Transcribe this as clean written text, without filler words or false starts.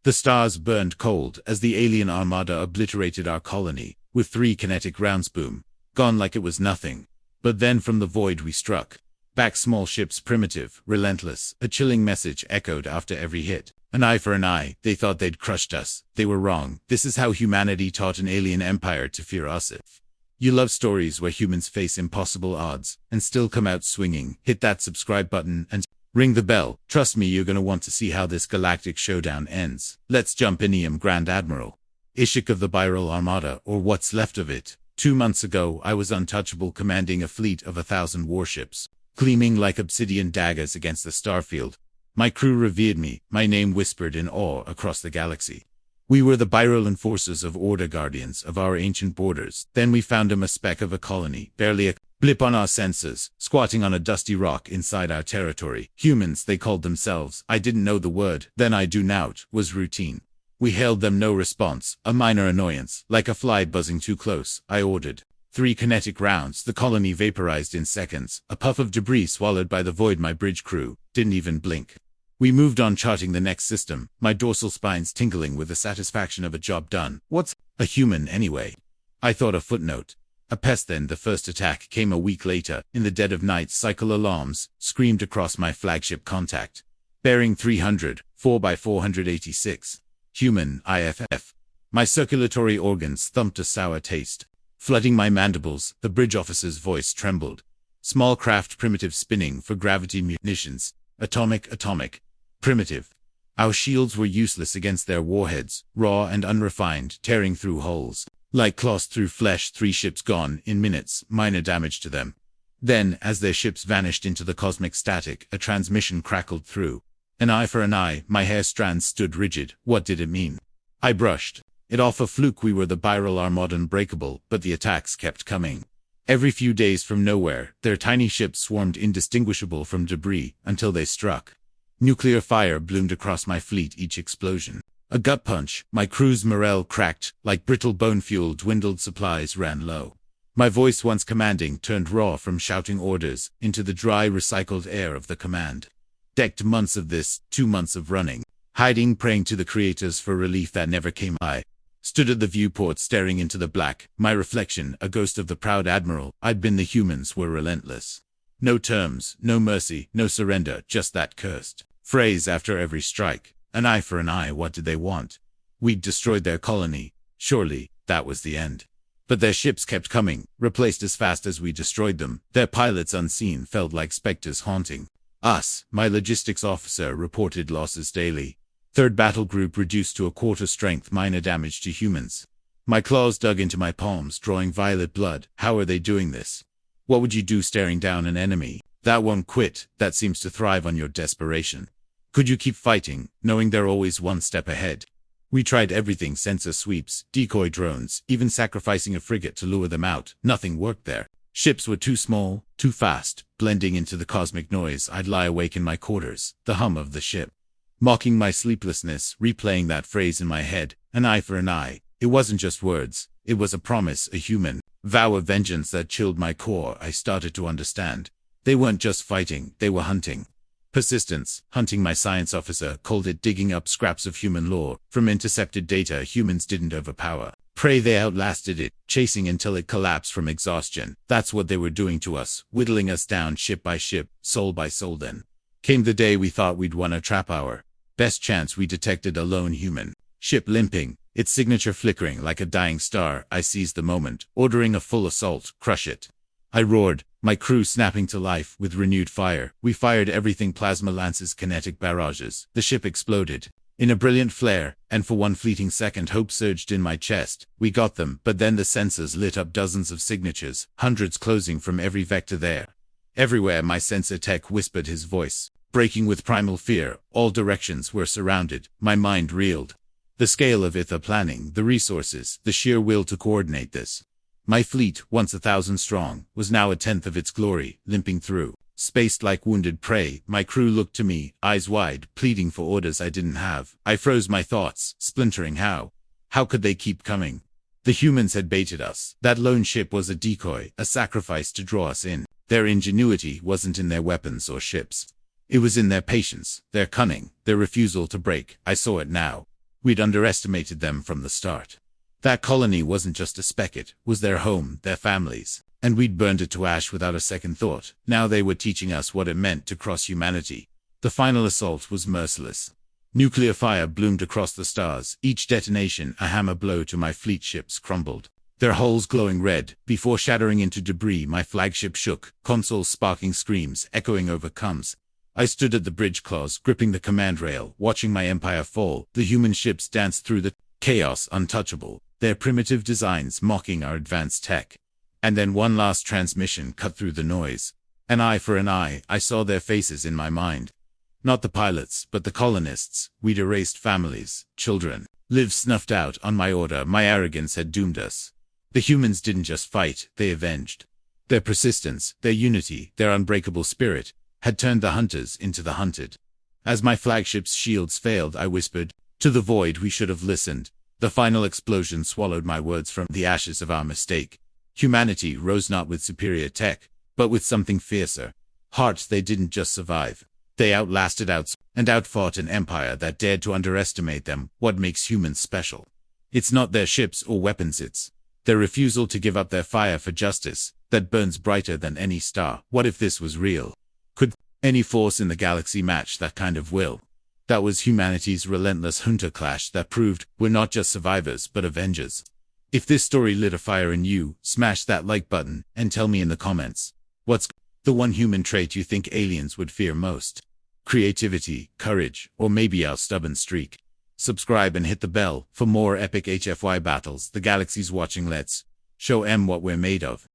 The stars burned cold as the alien armada obliterated our colony, with 3 kinetic rounds boom, gone like it was nothing. But then from the void we struck back small ships, primitive, relentless. A chilling message echoed after every hit. An eye for an eye. They thought they'd crushed us. They were wrong. This is how humanity taught an alien empire to fear us. If you love stories where humans face impossible odds and still come out swinging, hit that subscribe button and ring the bell. Trust me, you're gonna want to see how this galactic showdown ends. Let's jump in. Grand Admiral Ishik of the Grand Armada, or what's left of it. 2 months ago, I was untouchable, commanding a fleet of 1,000 warships, gleaming like obsidian daggers against the starfield. My crew revered me, my name whispered in awe across the galaxy. We were the Byrolan forces of order, guardians of our ancient borders. Then we found a speck of a colony, barely a blip on our sensors, squatting on a dusty rock inside our territory. Humans, they called themselves. I didn't know the word, then I do now. It was routine. We hailed them, no response, a minor annoyance, like a fly buzzing too close. I ordered 3 kinetic rounds. The colony vaporized in seconds, a puff of debris swallowed by the void. My bridge crew didn't even blink. We moved on, charting the next system, my dorsal spines tingling with the satisfaction of a job done. What's a human anyway? I thought. A footnote. A pest. Then the first attack came a week later. In the dead of night, cycle alarms screamed across my flagship. Contact bearing 300, 4x486. Human, IFF. My circulatory organs thumped a sour taste, flooding my mandibles. The bridge officer's voice trembled. Small craft, primitive, spinning for gravity munitions. Atomic. Primitive. Our shields were useless against their warheads, raw and unrefined, tearing through holes like claws through flesh. 3 ships gone in minutes, minor damage to them. Then, as their ships vanished into the cosmic static, a transmission crackled through. An eye for an eye. My hair strands stood rigid. What did it mean? I brushed it off. A fluke. We were the Grand Armada, unbreakable, but the attacks kept coming. Every few days from nowhere, their tiny ships swarmed, indistinguishable from debris, until they struck. Nuclear fire bloomed across my fleet, each explosion a gut punch. My crew's morale cracked, like brittle bone. Fuel dwindled, supplies ran low. My voice, once commanding, turned raw from shouting orders into the dry, recycled air of the command decked. Months of this, 2 months of running, hiding, praying to the creators for relief that never came. I stood at the viewport, staring into the black, my reflection, a ghost of the proud admiral I'd been. The humans were relentless. No terms, no mercy, no surrender, just that cursed phrase after every strike. An eye for an eye. What did they want? We'd destroyed their colony. Surely, that was the end. But their ships kept coming, replaced as fast as we destroyed them. Their pilots, unseen, felt like specters haunting us. My logistics officer reported losses daily. 3rd battle group reduced to a quarter strength, minor damage to humans. My claws dug into my palms, drawing violet blood. How are they doing this? What would you do staring down an enemy that won't quit, that seems to thrive on your desperation? Could you keep fighting, knowing they're always one step ahead? We tried everything, sensor sweeps, decoy drones, even sacrificing a frigate to lure them out. Nothing worked there. Ships were too small, too fast, blending into the cosmic noise. I'd lie awake in my quarters, the hum of the ship mocking my sleeplessness, replaying that phrase in my head, an eye for an eye. It wasn't just words, it was a promise, a human vow of vengeance that chilled my core. I started to understand. They weren't just fighting, they were hunting. Persistence, hunting. My science officer called it digging up scraps of human lore from intercepted data. Humans didn't overpower prey, they outlasted it, chasing until it collapsed from exhaustion. That's what they were doing to us, whittling us down ship by ship, soul by soul. Then came the day we thought we'd won a trap hour. Best chance. We detected a lone human ship limping, its signature flickering like a dying star. I seized the moment, ordering a full assault. Crush it, I roared, my crew snapping to life with renewed fire. We fired everything, plasma lances, kinetic barrages. The ship exploded in a brilliant flare, and for one fleeting second hope surged in my chest. We got them, but then the sensors lit up dozens of signatures, hundreds closing from every vector there. Everywhere. My sensor tech whispered, his voice breaking with primal fear. All directions were surrounded. My mind reeled. The scale of it, the planning, the resources, the sheer will to coordinate this. My fleet, once 1,000 strong, was now 1/10 of its glory, limping through spaced like wounded prey. My crew looked to me, eyes wide, pleading for orders I didn't have. I froze, my thoughts splintering. How could they keep coming? The humans had baited us. That lone ship was a decoy, a sacrifice to draw us in. Their ingenuity wasn't in their weapons or ships. It was in their patience, their cunning, their refusal to break. I saw it now. We'd underestimated them from the start. That colony wasn't just a speck, it was their home, their families. And we'd burned it to ash without a second thought. Now they were teaching us what it meant to cross humanity. The final assault was merciless. Nuclear fire bloomed across the stars, each detonation a hammer blow to my fleet ships crumbled, their hulls glowing red. Before shattering into debris, my flagship shook, consoles sparking, screams echoing over comms. I stood at the bridge claws, gripping the command rail, watching my empire fall. The human ships danced through the chaos untouchable, their primitive designs mocking our advanced tech. And then one last transmission cut through the noise. An eye for an eye. I saw their faces in my mind. Not the pilots, but the colonists. We'd erased families, children, lives snuffed out on my order. My arrogance had doomed us. The humans didn't just fight, they avenged. Their persistence, their unity, their unbreakable spirit had turned the hunters into the hunted. As my flagship's shields failed, I whispered, "To the void we should have listened." The final explosion swallowed my words from the ashes of our mistake. Humanity rose not with superior tech, but with something fiercer. Hearts. They didn't just survive. They outlasted, and outfought an empire that dared to underestimate them. What makes humans special? It's not their ships or weapons, it's their refusal to give up their fire for justice that burns brighter than any star. What if this was real? Could any force in the galaxy match that kind of will? That was humanity's relentless hunter clash that proved we're not just survivors but avengers. If this story lit a fire in you, smash that like button and tell me in the comments, what's the one human trait you think aliens would fear most? Creativity, courage, or maybe our stubborn streak? Subscribe and hit the bell for more epic HFY battles. The galaxy's watching. Let's show 'em what we're made of.